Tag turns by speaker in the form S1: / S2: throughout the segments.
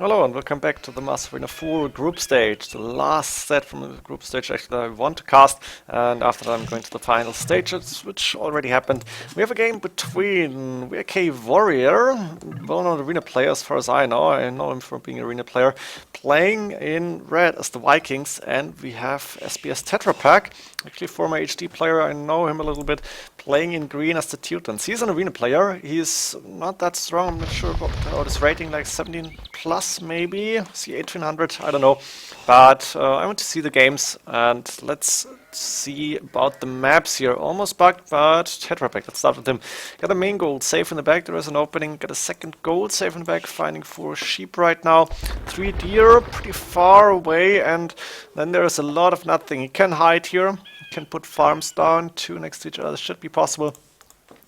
S1: Hello and welcome back to the MoAre4 group stage, the last set from the group stage actually that I want to cast, and after that I'm going to the final stages, which already happened. We have a game between WaRRioR, well-known arena player as far as I know him from being an arena player, playing in red as the Vikings, and we have SBS Tetra Pak, actually former HD player, I know him a little bit, playing in green as the Teutons. He's an arena player, he's not that strong, I'm not sure about his rating, like 17 plus maybe, see 1800, I don't know, but I want to see the games, and let's see about the maps here. Almost bugged, but Tetra Pak, let's start with him. Got a main gold safe in the back, there is an opening, got a second gold safe in the back, finding 4 sheep right now, 3 deer pretty far away, and then there is a lot of nothing. He can hide here, he can put farms down, 2 next to each other, should be possible.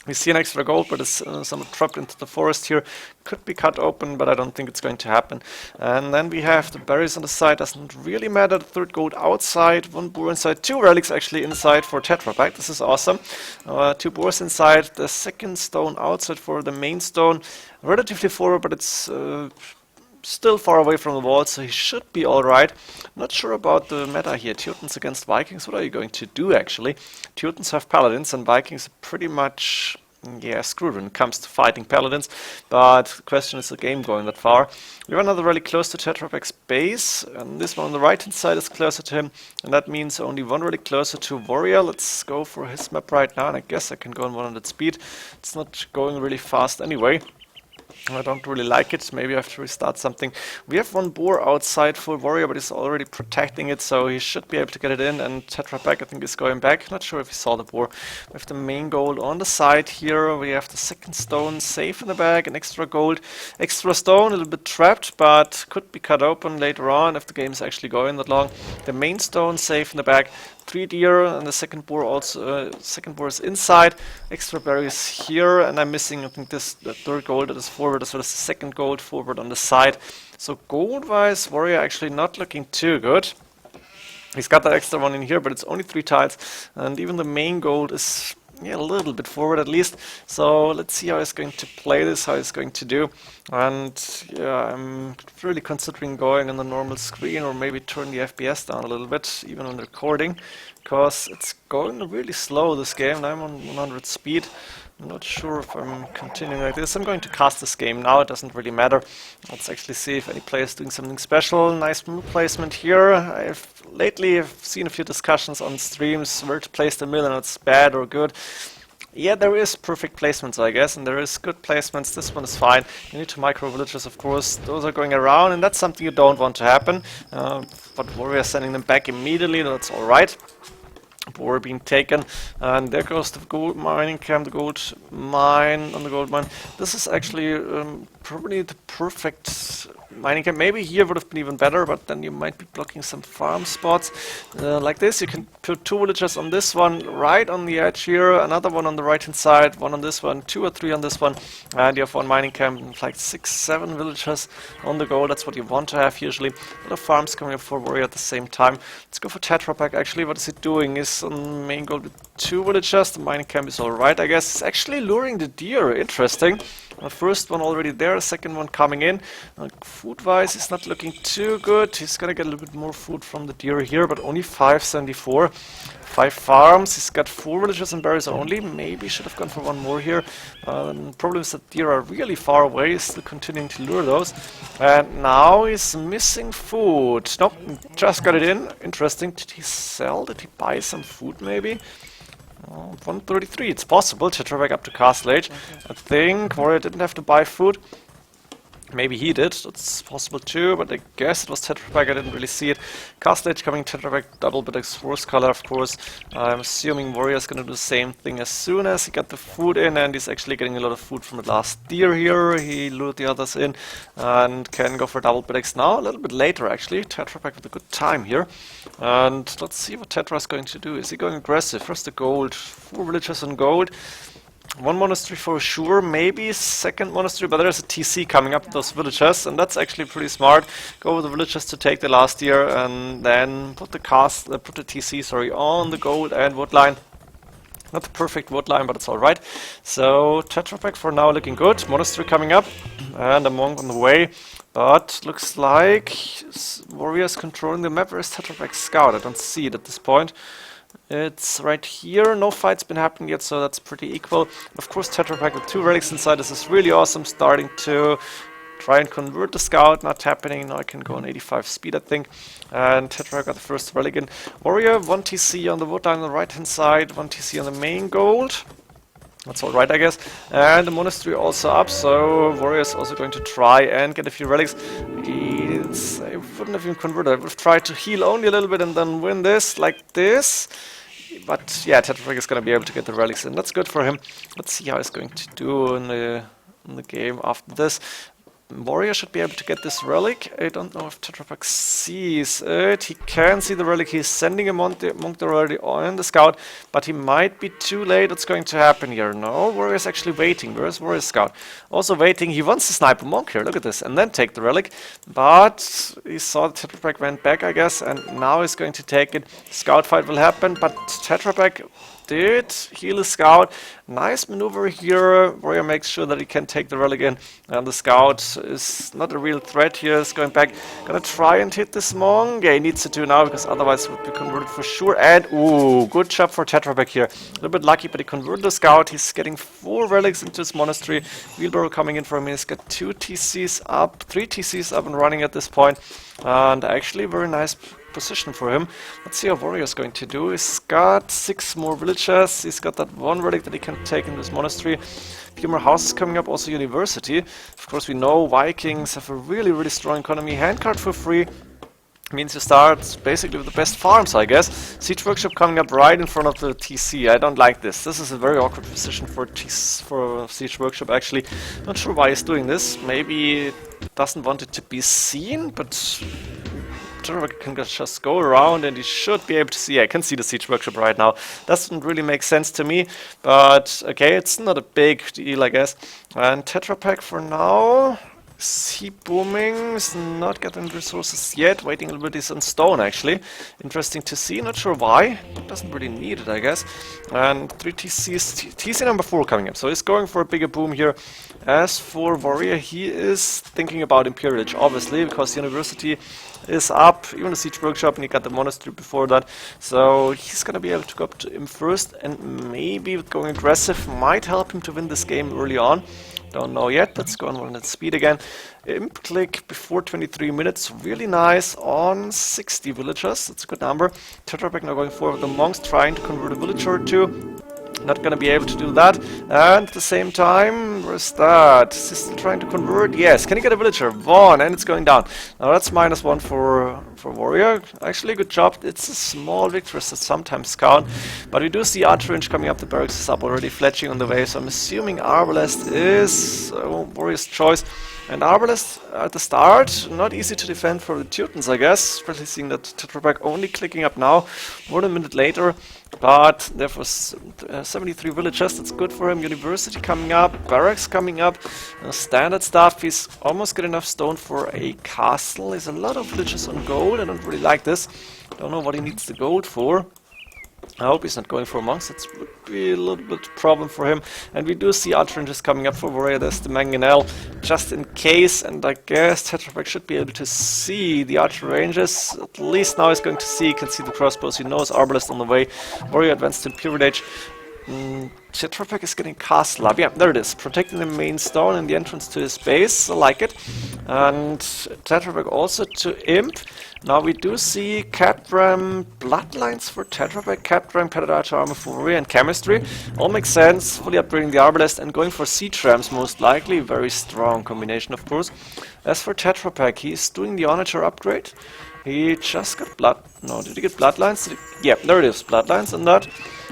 S1: We see an extra gold, but it's somewhat trapped into the forest here. Could be cut open, but I don't think it's going to happen. And then we have the berries on the side, doesn't really matter. The third gold outside, 1 boar inside, 2 relics actually inside for Tetra Pak. This is awesome. 2 boars inside, the second stone outside for the main stone. Relatively forward, but it's still far away from the wall, so he should be alright. Not sure about the meta here. Teutons against Vikings, what are you going to do actually? Teutons have paladins and Vikings are pretty much, yeah, screwed when it comes to fighting paladins, but the question is the game going that far. We have another relic close to Tetra Pak's base, and this one on the right hand side is closer to him, and that means only 1 relic closer to WaRRioR. Let's go for his map right now, and I guess I can go on 100 speed. It's not going really fast anyway. I don't really like it, maybe I have to restart something. We have 1 boar outside for WaRRioR, but he's already protecting it, so he should be able to get it in, and Tetra Pak I think is going back. Not sure if he saw the boar. We have the main gold on the side here, we have the second stone safe in the bag, an extra gold, extra stone, a little bit trapped, but could be cut open later on if the game is actually going that long. The main stone safe in the bag, 3 deer, and the second boar also, second boar is inside, extra berries here, and I'm missing, I think, the third gold that is forward, as well as the second gold forward on the side. So gold-wise, WaRRioR actually not looking too good. He's got that extra one in here, but it's only 3 tiles, and even the main gold is, yeah, a little bit forward at least. So let's see how he's going to play this, how he's going to do. And yeah, I'm really considering going on the normal screen or maybe turn the FPS down a little bit, even on recording, because it's going really slow this game, and I'm on 100 speed. I'm not sure if I'm continuing like this. I'm going to cast this game now, it doesn't really matter. Let's actually see if any player is doing something special. Nice move placement here. Lately I've seen a few discussions on streams where to place the mill and it's bad or good. Yeah, there is perfect placements, I guess, and there is good placements. This one is fine. You need to micro villages, of course. Those are going around, and that's something you don't want to happen. But WaRRioR sending them back immediately, that's alright. Boar being taken, and there goes the gold mining camp, the gold mine on the gold mine. This is actually probably the perfect mining camp. Maybe here would have been even better, but then you might be blocking some farm spots. Like this, you can put 2 villagers on this one, right on the edge here, another one on the right hand side, 1 on this one, 2 or 3 on this one, and you have 1 mining camp, like 6, 7 villagers on the go. That's what you want to have usually. A lot of farms coming up for WaRRioR at the same time. Let's go for Tetra Pak. Actually, what is he doing? Is on main goal with 2 villagers. The mining camp is alright, I guess. It's actually luring the deer. Interesting. The first one already there, the second one coming in. Food-wise, it's not looking too good. He's gonna get a little bit more food from the deer here, but only 574. 5 farms. He's got 4 villagers and berries only. Maybe should have gone for 1 more here. Problem is that deer are really far away. He's still continuing to lure those. And now he's missing food. Nope, just got it in. Interesting. Did he sell? Did he buy some food maybe? 133, it's possible. Tetra Pak up to Castle Age. I think WaRRioR didn't have to buy food. Maybe he did, that's possible too, but I guess it was Tetra Pak, I didn't really see it. Castle Age coming, Tetra Pak, double bit force color, of course. I'm assuming WaRRioR is going to do the same thing as soon as he got the food in, and he's actually getting a lot of food from the last deer here. He lured the others in and can go for double bit now, a little bit later actually. Tetra Pak with a good time here. And let's see what Tetra is going to do. Is he going aggressive? First the gold, 4 villagers on gold. 1 monastery for sure, maybe second monastery, but there's a TC coming up with those villagers, and that's actually pretty smart. Go with the villagers to take the last year, and then put the TC, on the gold and wood line. Not the perfect wood line, but it's alright. So Tetra Pak for now looking good. Monastery coming up and a monk on the way. But looks like warriors controlling the map. Where's Tetra Pak Scout? I don't see it at this point. It's right here. No fight's been happening yet, so that's pretty equal. Of course, Tetra Pak with 2 relics inside. This is really awesome. Starting to try and convert the scout. Not happening. Now I can go on 85 speed, I think. And Tetra Pak got the first relic in. Warrior, 1 TC on the wood line on the right hand side, 1 TC on the main gold. That's alright, I guess. And the monastery also up, so Warrior is also going to try and get a few relics. I wouldn't have even converted. I would have tried to heal only a little bit and then win this like this. But yeah, Tetra Pak is going to be able to get the relics in. That's good for him. Let's see how he's going to do in the game after this. Warrior should be able to get this relic. I don't know if Tetra Pak sees it. He can see the relic. He's sending a monk already on the scout, but he might be too late. What's going to happen here? No, Warrior's actually waiting. Where's Warrior's scout? Also waiting. He wants to snipe a monk here. Look at this. And then take the relic. But he saw the Tetra Pak went back, I guess, and now he's going to take it. Scout fight will happen, but Tetra Pak did heal a scout. Nice maneuver here. Warrior makes sure that he can take the relic in. And the scout is not a real threat here. He's going back. Gonna try and hit this monk. Yeah, he needs to do now because otherwise it would be converted for sure. And ooh, good job for Tetra Pak here. A little bit lucky, but he converted the scout. He's getting 4 relics into his monastery. Wheelbarrow coming in for him. He's got 2 TCs up, 3 TCs up and running at this point. And actually very nice position for him. Let's see how Warrior's going to do. He's got 6 more villagers. He's got that 1 relic that he can take into his monastery. A few more houses coming up, also university. Of course, we know Vikings have a really, really strong economy. Handcart for free means you start basically with the best farms, I guess. Siege Workshop coming up right in front of the TC. I don't like this. This is a very awkward position for Siege Workshop, actually. Not sure why he's doing this. Maybe doesn't want it to be seen, but Tetra Pak can just go around and he should be able to see. I can see the Siege Workshop right now. Doesn't really make sense to me, but okay, it's not a big deal, I guess. And Tetra Pak for now, is he booming? Is not getting resources yet. Waiting a little bit. He's on stone, actually. Interesting to see. Not sure why. Doesn't really need it, I guess. And 3 TCs. TC number 4 coming up. So he's going for a bigger boom here. As for Warrior, he is thinking about Imperial, obviously, because the university is up, even the Siege Workshop, and he got the monastery before that. So he's gonna be able to go up to him first, and maybe with going aggressive might help him to win this game early on. Don't know yet. Let's go on 1 at speed again. Imp click before 23 minutes. Really nice on 60 villagers. That's a good number. Tetra Pak now going forward. The monks trying to convert a villager or 2. Not gonna be able to do that. And at the same time, where's that? Is he still trying to convert? Yes. Can he get a villager? 1, and it's going down. Now that's -1 for Warrior. Actually, good job. It's a small victory that sometimes count. But we do see archer range coming up. The barracks is up already, fletching on the way. So I'm assuming Arbalest is Warrior's choice. And Arbalest at the start, not easy to defend for the Teutons, I guess. Especially seeing that Tetra Pak only clicking up now, 1 minute later. But there was 73 villagers, that's good for him. University coming up, barracks coming up, standard stuff. He's almost got enough stone for a castle. There's a lot of villagers on gold. I don't really like this. Don't know what he needs the gold for. I hope he's not going for monks. That would be a little bit problem for him. And we do see archer ranges coming up for Warrior. There's the mangonel just in case. And I guess Tetra Pak should be able to see the archer ranges. At least now he's going to see. He can see the crossbows. He knows Arbalest on the way. Warrior advanced in Imperial Age. Tetra Pak is getting castle up. Yeah, there it is. Protecting the main stone and the entrance to his base. I like it. And Tetra Pak also to Imp. Now we do see Catram bloodlines for Tetra Pak, Catram, Pedadata, Armor for Warrior, and Chemistry. All makes sense. Fully upgrading the Arbalest and going for siege rams most likely. Very strong combination, of course. As for Tetra Pak, he's doing the Onager upgrade. He just got blood. No, did he get bloodlines? Yeah, there it is. Bloodlines on that.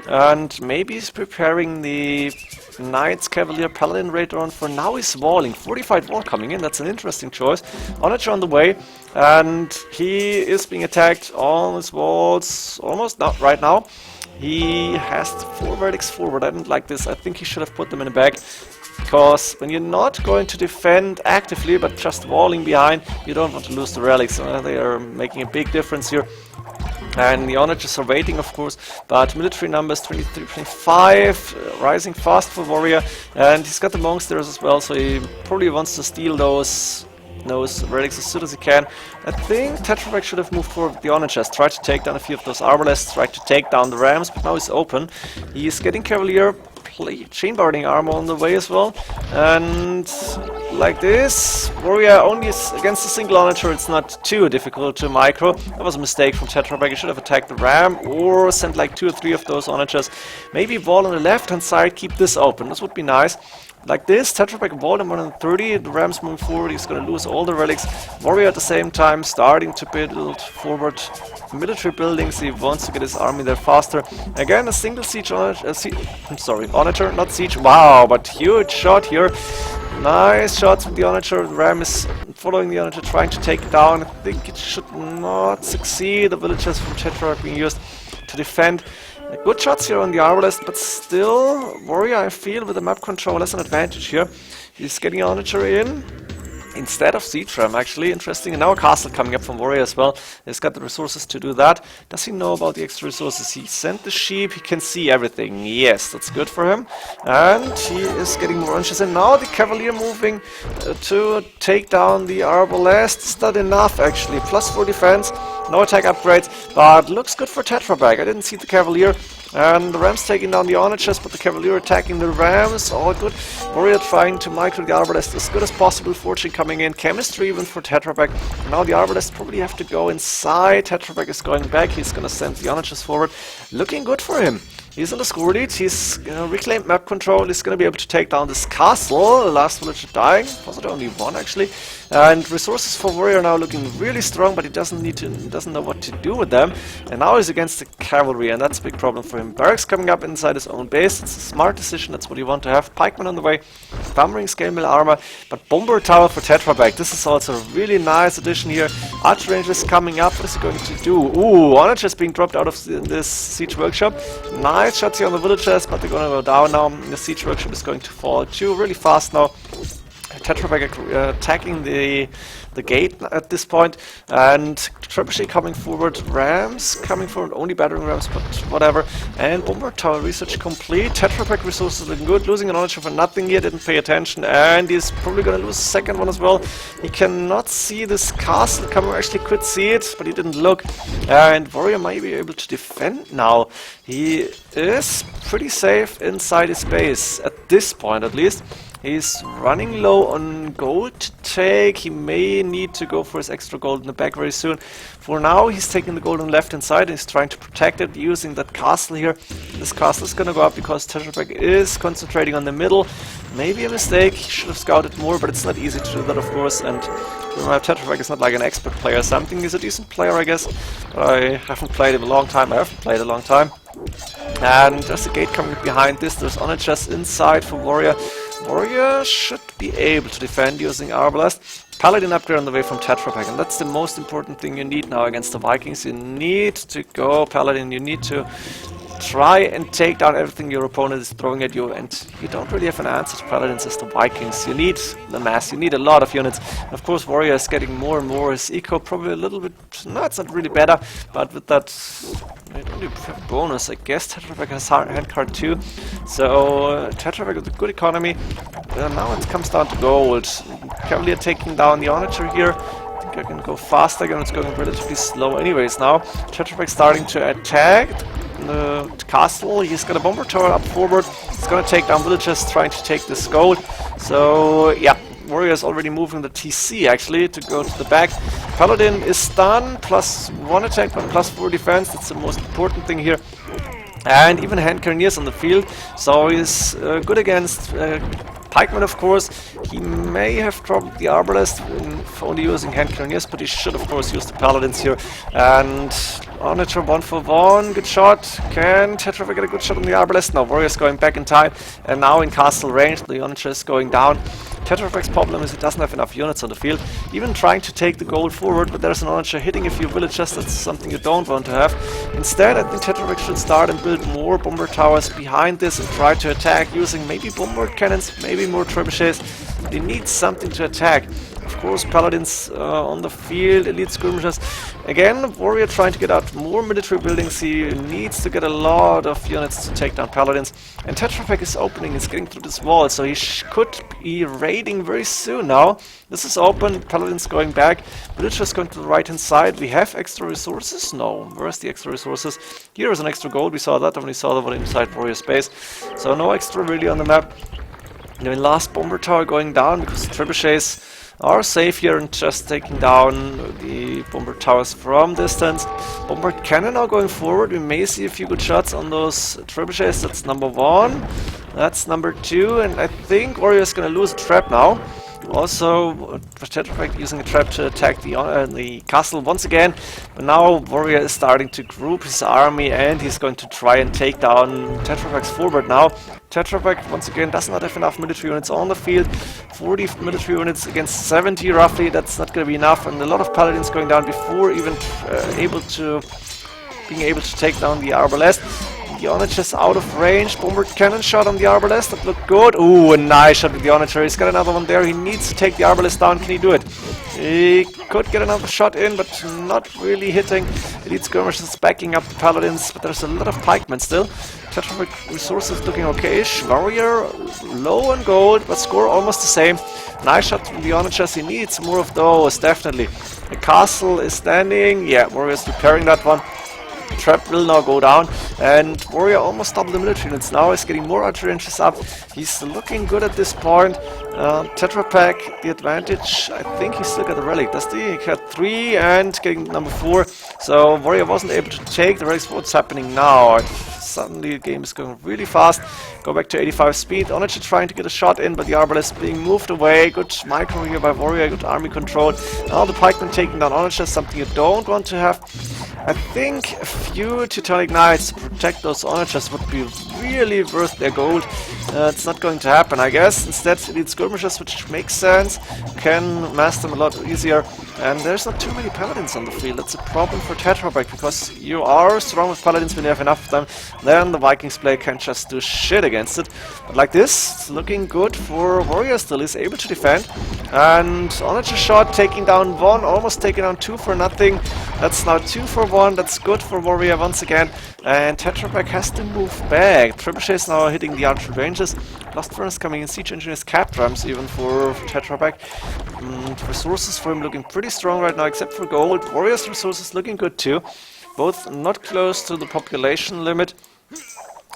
S1: And maybe he's preparing the Knights, Cavalier, Paladin later on. For now he's walling. Fortified wall coming in. That's an interesting choice. Onager on the way. And he is being attacked on his walls. Almost not right now. He has 4 verdicts forward. I don't like this. I think he should have put them in the back. Because when you're not going to defend actively, but just walling behind, you don't want to lose the relics. They are making a big difference here. And the onagers are waiting, of course, but military numbers 23.5, rising fast for WaRRioR, and he's got the monks there as well, so he probably wants to steal those relics as soon as he can. I think Tetrabag should have moved forward with the onagers, tried to take down a few of those arbalests, tried to take down the rams, but now he's open. He's getting cavalier, chain boarding armor on the way as well, and like this, WaRRioR only is against a single onager. It's not too difficult to micro. That was a mistake from Tetrabag. He should have attacked the ram or sent like 2 or 3 of those onagers. Maybe wall on the left hand side, keep this open. This would be nice. Like this, Tetrabag walled him 130, the rams moving forward, he's gonna lose all the relics. WaRRioR at the same time starting to build forward military buildings, he wants to get his army there faster. Again, a single siege onager, not siege, wow, but huge shot here. Nice shots with the onager, the ram is following the onager, trying to take it down. I think it should not succeed, the villagers from Tetrabag being used to defend. Good shots here on the arbalest, but still, WaRRioR, I feel, with the map control has an advantage here. He's getting onager in instead of siege ram, actually. Interesting. And now a castle coming up from WaRRioR as well. He's got the resources to do that. Does he know about the extra resources? He sent the sheep. He can see everything. Yes, that's good for him. And he is getting more inches in. Now the cavalier moving to take down the arbalest. It's not enough, actually. +4 defense. No attack upgrades, but looks good for Tetrabag. I didn't see the cavalier. And the rams taking down the onagers, but the cavalier attacking the rams. All good. WaRRioR trying to micro the arbalest as good as possible. Fortune coming in. Chemistry even for Tetrabag. Now the arbalest probably have to go inside. Tetrabag is going back. He's going to send the onagers forward. Looking good for him. He's on the score lead, he's reclaimed map control, he's going to be able to take down this castle. The last villager dying, was it only one actually? And resources for WaRRioR now looking really strong, but he doesn't know what to do with them. And now he's against the cavalry, and that's a big problem for him. Barracks coming up inside his own base, it's a smart decision, that's what you want to have. Pikemen on the way, Bummering scale mill armor, but bomber tower for Tetrabag. This is also a really nice addition here. Archer rangers coming up, what is he going to do? Ooh, onagers being dropped out of this siege workshop. Nice shots here on the villagers, but they're gonna go down now. The siege workshop is going to fall too really fast now. Tetrabag attacking the gate at this point, and trebuchet coming forward, rams coming forward, only battering rams, but whatever. And bomber tower research complete. Tetrabag resources looking good, losing an onager for nothing here, didn't pay attention, and he's probably gonna lose the second one as well. He cannot see this castle coming, actually could see it, but he didn't look. And WaRRioR might be able to defend now. He is pretty safe inside his base, at this point at least. He's running low on gold to take. He may need to go for his extra gold in the back very soon. For now, he's taking the gold on the left-hand side and he's trying to protect it using that castle here. This castle is gonna go up because Tetrabag is concentrating on the middle. Maybe a mistake. He should have scouted more, but it's not easy to do that, of course. And Tetrabag is not like an expert player or something. He's a decent player, I guess. But I haven't played him a long time. I haven't played a long time. And there's a gate coming behind this. There's onagers inside for WaRRioR. WaRRioR should be able to defend using arbalest. Paladin upgrade on the way from Tetrabag, and that's the most important thing you need now against the Vikings. You need to go Paladin, you need to try and take down everything your opponent is throwing at you, and you don't really have an answer to Paladins as the Vikings. You need the mass, you need a lot of units. And of course WaRRioR is getting more and more. His eco probably a little bit, no, it's not really better, but with that bonus, I guess Tetrabag has handcard too. So Tetrabag with a good economy. Now it comes down to gold. Cavalier taking down the onager here. I think I can go faster again, it's going relatively slow anyways now. Tetrabag starting to attack the castle. He's got a bomber tower up forward. He's gonna take down villagers trying to take this gold. So yeah, WaRRioR is already moving the TC actually to go to the back. Paladin is done, +1 attack but +4 defense. That's the most important thing here. And even hand carniers on the field, so he's good against pikemen, of course. He may have dropped the arbalest for only using hand carniers, but he should of course use the paladins here. And onager 1 for 1, good shot. Can Tetrabag get a good shot on the arbalest? No, WaRRioR is going back in time, and now in castle range, the onager is going down. Tetrabag's problem is he doesn't have enough units on the field, even trying to take the gold forward, but there's an onager hitting a few villagers. That's something you don't want to have. Instead, I think Tetrabag should start and build more bomber towers behind this and try to attack using maybe bombard cannons, maybe more trebuchets. They need something to attack. Of course, Paladins on the field, elite skirmishers. Again, WaRRioR trying to get out more military buildings. He needs to get a lot of units to take down Paladins. And Tetra Pak is opening, is getting through this wall, so he could be raiding very soon now. This is open, Paladins going back, villagers going to the right hand side. We have extra resources? No. Where's the extra resources? Here is an extra gold, we saw that when we saw the one inside WaRRioR's base. So no extra really on the map. The last bomber tower going down because the trebuchets are safe here and just taking down the bomber towers from distance. Bomber cannon now going forward. We may see a few good shots on those trebuchets. That's number 1. That's number 2. And I think WaRRioR is going to lose a trap now. Also, Tetra Pak using a trap to attack the castle once again. But now WaRRioR is starting to group his army and he's going to try and take down Tetra Pak's forward now. Tetra Pak once again does not have enough military units on the field. 40 military units against 70 roughly. That's not going to be enough, and a lot of paladins going down before even being able to take down the arbalest. The Onager is out of range. Bomber cannon shot on the arbalest. That looked good. Ooh, a nice shot with the Onager. He's got another one there. He needs to take the arbalest down. Can he do it? He could get another shot in, but not really hitting. Elite skirmishers backing up the paladins, but there's a lot of pikemen still. Tetra Pak resources looking okay-ish. WaRRioR low on gold, but score almost the same. Nice shot from the Onagers. He needs more of those, definitely. The castle is standing. Yeah, WaRRioR is repairing that one. Trap will now go down, and WaRRioR almost double the military units now. He's getting more artillery trenches up. He's looking good at this point. Tetra Pak, the advantage. I think he's still got the relic. Does he? He got 3 and getting number 4. So WaRRioR wasn't able to take the relics. What's happening now? Suddenly the game is going really fast. Go back to 85 speed. Onager trying to get a shot in, but the arbalest being moved away. Good micro here by WaRRioR. Good army control. Now the pikemen taking down Onager, something you don't want to have. I think a few Teutonic Knights to protect those Onagers would be really worth their gold. It's not going to happen, I guess. Instead, elite skirmishers, which makes sense, can master them a lot easier. And there's not too many paladins on the field. That's a problem for Tetra Pak, because you are strong with paladins when you have enough of them. Then the Vikings player can just do shit against it. But like this, it's looking good for WaRRioR still. He's able to defend. And Onager shot, taking down 1, almost taking down 2 for nothing. That's now 2 for 1. That's good for WaRRioR once again. And Tetra Pak has to move back. Trebuchets now hitting the archer ranges. Blast Furnace coming in, Siege Engineers, Cap Drums even for Tetra Pak. Resources for him looking pretty strong right now, except for gold. WaRRioR's resources looking good too. Both not close to the population limit.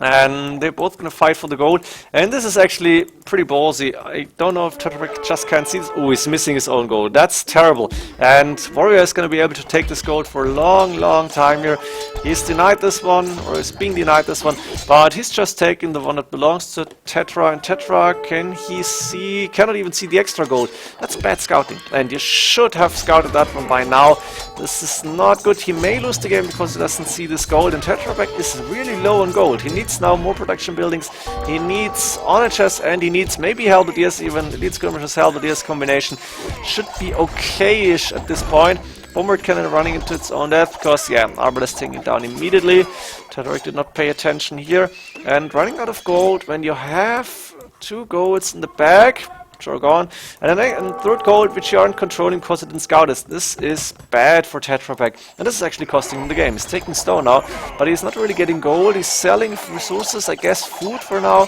S1: And they're both going to fight for the gold. And this is actually pretty ballsy. I don't know if Tetra Pak just can't see this. Oh, he's missing his own gold. That's terrible. And WaRRioR is going to be able to take this gold for a long, long time here. He's denied this one, or is being denied this one. But he's just taking the one that belongs to Tetra. And Tetra, can he see? Cannot even see the extra gold. That's bad scouting. And you should have scouted that one by now. This is not good. He may lose the game because he doesn't see this gold. And Tetra Pak is really low on gold. He needs now more production buildings. He needs Onagers, and he needs maybe Halberdiers, even elite skirmishers Halberdiers combination. Should be okay-ish at this point. Bomber cannon running into its own death because, yeah, arbalest taking it down immediately. Tetra Pak did not pay attention here. And running out of gold when you have 2 golds in the back. Are gone. And then a third gold, which you aren't controlling because it didn't scout us. This is bad for Tetra Pak. And this is actually costing him the game. He's taking stone now, but he's not really getting gold. He's selling resources, I guess food for now.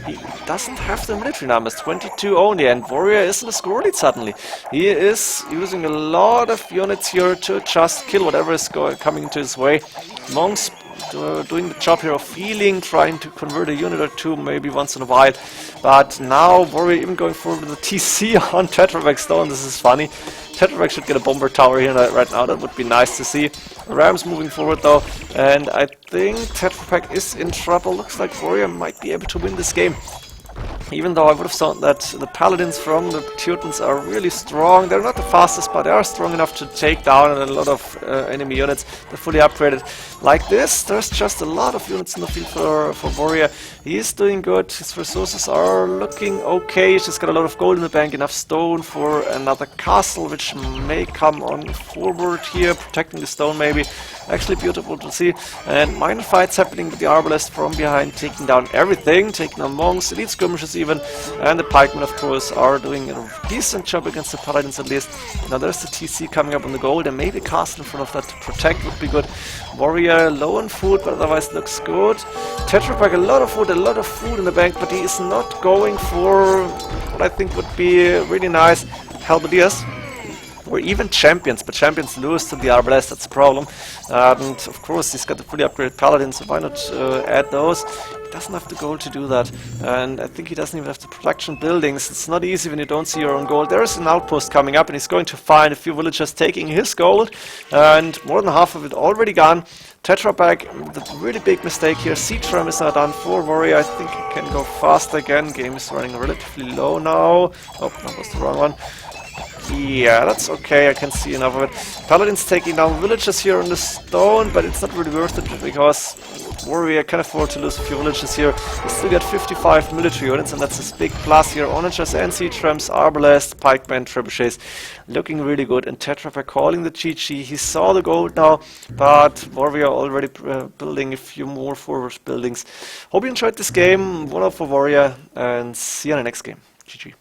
S1: He doesn't have the military numbers, 22 only, and WaRRioR is in the score lead suddenly. He is using a lot of units here to just kill whatever is coming into his way. Monks doing the job here of healing, trying to convert a unit or 2 maybe once in a while. But now WaRRioR even going forward with a TC on Tetra Pak stone. This is funny. Tetra Pak should get a bomber tower here right now. That would be nice to see. Rams moving forward though, and I think Tetra Pak is in trouble. Looks like WaRRioR might be able to win this game. Even though I would have thought that the paladins from the Teutons are really strong. They're not the fastest, but they are strong enough to take down a lot of enemy units. They're fully upgraded. Like this, there's just a lot of units in the field for WaRRioR. He is doing good. His resources are looking okay. He's just got a lot of gold in the bank, enough stone for another castle, which may come on forward here, protecting the stone maybe. Actually beautiful to see. And minor fights happening with the arbalest from behind, taking down everything, taking down monks, elite skirmishers Teutons even, and the pikemen of course are doing a decent job against the paladins at least. Now there's the TC coming up on the gold, and maybe castle in front of that to protect would be good. WaRRioR low on food, but otherwise looks good. Tetrapack a lot of food in the bank, but he is not going for what I think would be really nice halberdiers. Or even champions, but champions lose to the arbalest, that's the problem. And of course he's got the fully upgraded paladin, so why not add those? He doesn't have the gold to do that, and I think he doesn't even have the production buildings. It's not easy when you don't see your own gold. There is an outpost coming up, and he's going to find a few villagers taking his gold, and more than half of it already gone. Tetrapack, the really big mistake here. Siege Ram is now done for WaRRioR. I think he can go fast again. Game is running relatively low now. Oh, that was the wrong one. Yeah, that's okay, I can see enough of it. Paladin's taking down villagers here on the stone, but it's not really worth it because WaRRioR can afford to lose a few villagers here. We still got 55 military units, and that's a big plus here. Onagers and siege rams, arbalest, pikemen, trebuchets, looking really good. And Tetrapack calling the GG. He saw the gold now, but WaRRioR already building a few more forward buildings. Hope you enjoyed this game. 1-0 for WaRRioR, and see you in the next game. GG.